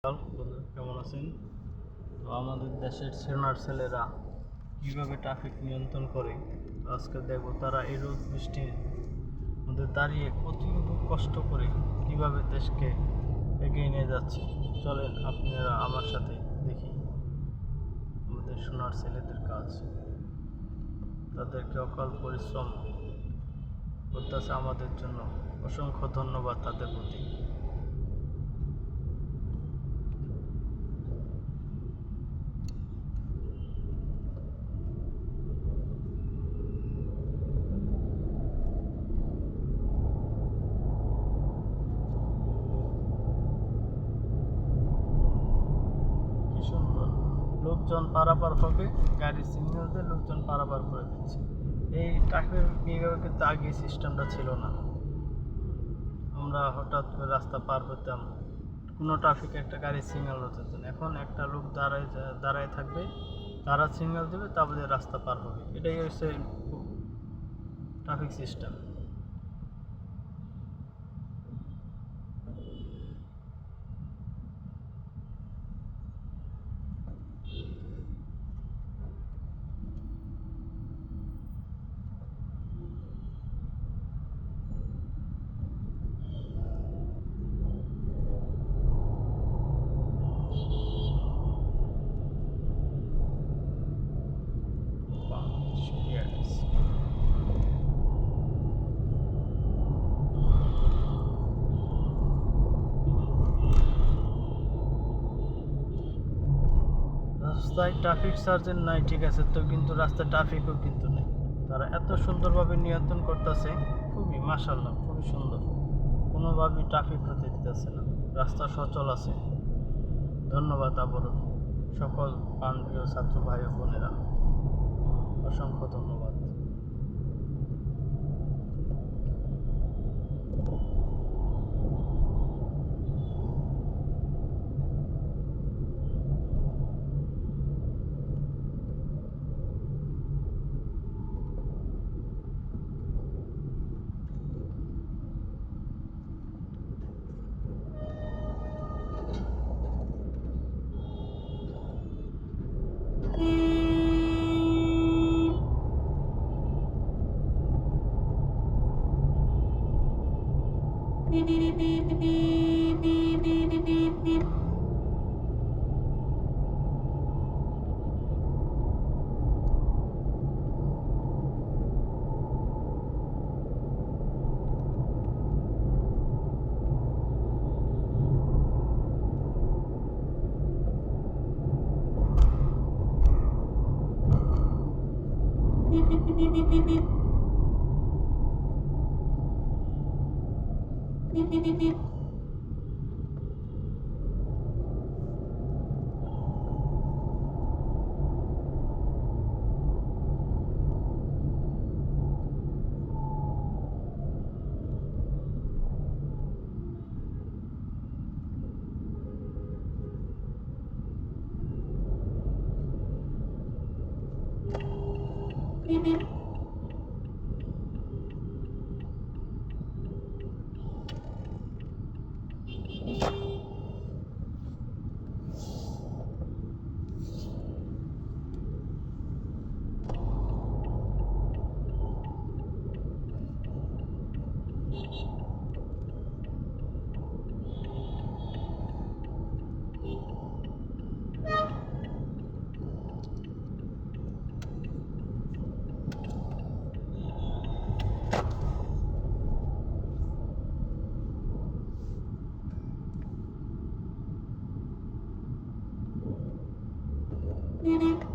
বন্ধুরা কেমন আছেন? তো আমাদের দেশের সেনার ছেলেরা কীভাবে ট্রাফিক নিয়ন্ত্রণ করে আজকে দেখো। তারা এই রোদ বৃষ্টির মধ্যে দাঁড়িয়ে কতটুকু কষ্ট করে কীভাবে দেশকে এগিয়ে নিয়ে যাচ্ছে। চলেন আপনারা আমার সাথে দেখি আমাদের সোনার ছেলেদের কাজ। তাদেরকে অকাল পরিশ্রম করতেছে আমাদের জন্য। অসংখ্য ধন্যবাদ তাদের প্রতি। সুন্দর লোকজন পারাপার হবে, গাড়ির সিগন্যাল দিয়ে লোকজন পারাপার করে দিচ্ছে। এই ট্রাফিক এইভাবে কিন্তু আগে সিস্টেমটা ছিল না। আমরা হঠাৎ করে রাস্তা পার হতাম, কোনো ট্রাফিকে একটা গাড়ির সিগন্যাল হতে হতো না। এখন একটা লোক দাঁড়ায় থাকবে, তারা সিগন্যাল দেবে, তারপরে রাস্তা পার হবে। এটাই হচ্ছে ট্রাফিক সিস্টেম। রাস্তায় ট্রাফিক সার্জেন্ট নাই, ঠিক আছে, তো কিন্তু রাস্তায় ট্রাফিকও কিন্তু নেই। তারা এত সুন্দরভাবে নিয়ন্ত্রণ করতেছে, খুবই মাশাআল্লাহ, খুবই সুন্দর। কোনোভাবেই ট্রাফিক হতে দিতেছে না, রাস্তা সচল আছে। ধন্যবাদ আবারও সকল প্রাণপ্রিয় ছাত্র ভাই ও বোনেরা, অসংখ্য ধন্যবাদ। Mm-hmm.